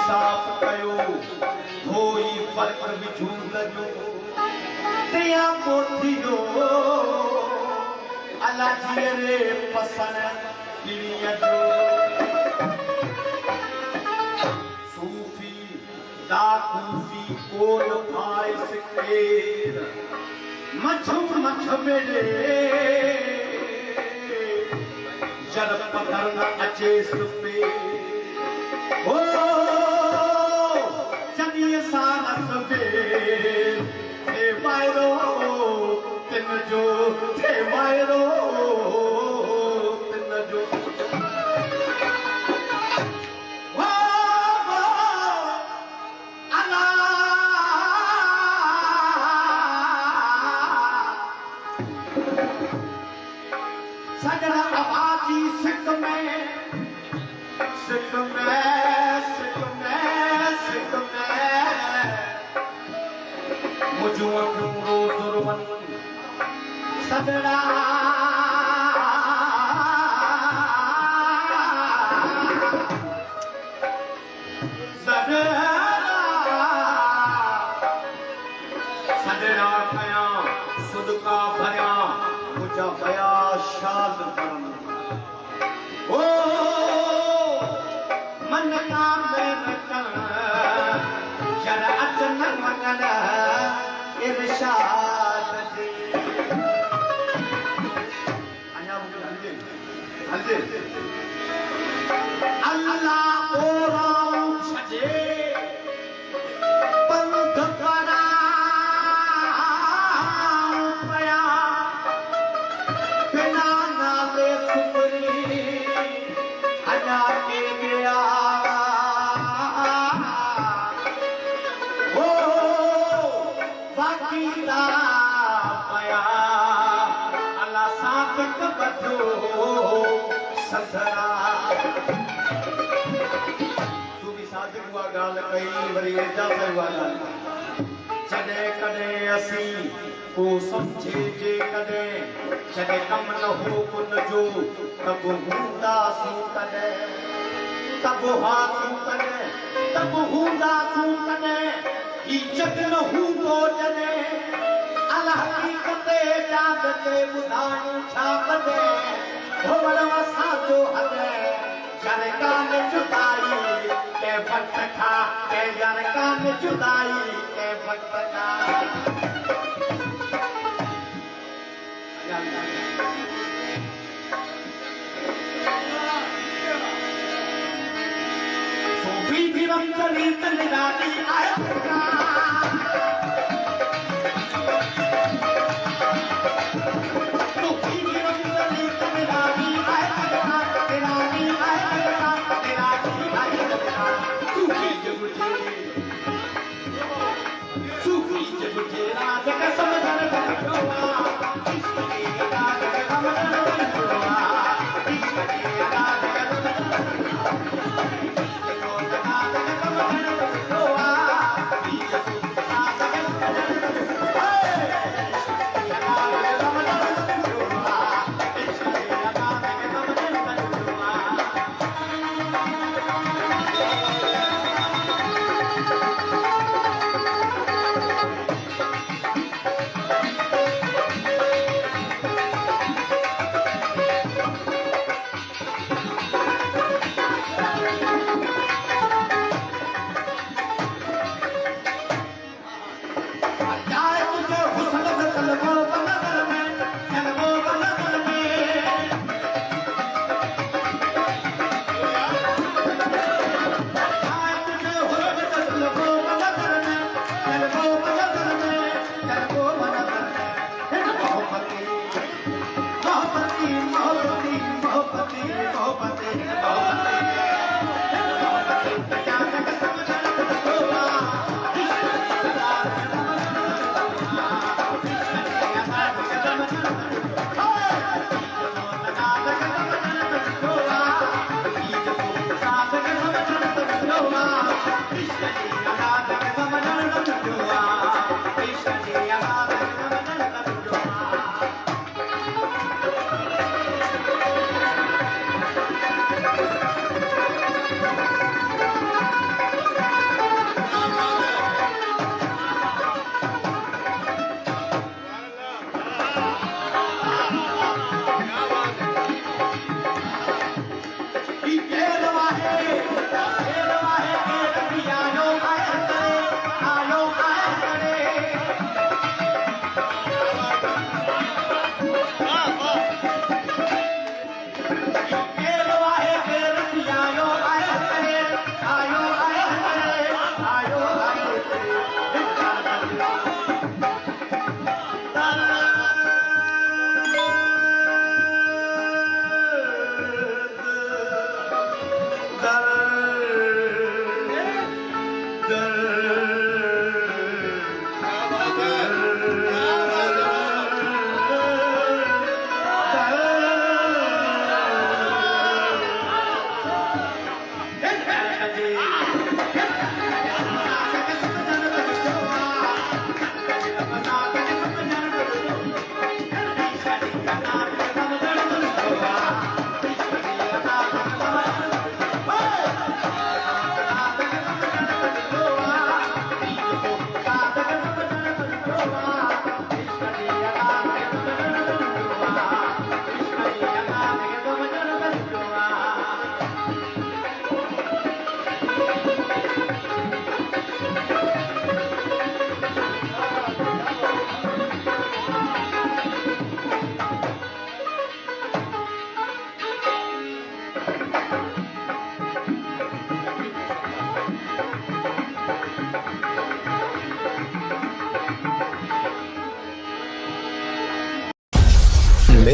साफ कयो धोई वर्क विझूल जो तेया पोथियो अला जीरे पसन किड़िया जो सूफी दाकूफी कोल पाए सिकेर मछ मेरे जर पकड़ न अचे सुपे ओ चनिए साल सुपे थे मायरो तिन जो थे मायरो तिन जो सजना आवाजी सिक में मुझो रोज रोवन सजना सजना खया सुदका भरिया मुझा भया शाद करम ओ मन काम रखन जरा अचन मंगन इरशाद दे आया मुझे हल्दे अल्लाह ओरां छजे पंथ करा पया बिना नाले सुपरी हजा के गया ससरा सूफी सादिक हुआ गाल कई वरी वेदा से हुआ गाल जडे कदे असी को समझे जे कदे जडे कम न हो कुन जो तब हुंदा सू कदे तब हासू कदे तब हुंदा सू कदे ई जग न हुंदो जडे अल्लाह हकीकते जात के बुधाई छा कदे भवनवा साजो हदे जरका में जुदाई के वक्त था के जरका में जुदाई के वक्त था सूफी फिरम चली तनिरानी आया सूफी जब तेरा जग समझन बंदोआ इश्क की रात के समझन बंदोआ इश्क की रात के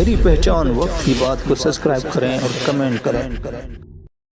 सुनहरी पहचान वक्त की बात को सब्सक्राइब करें और कमेंट करें।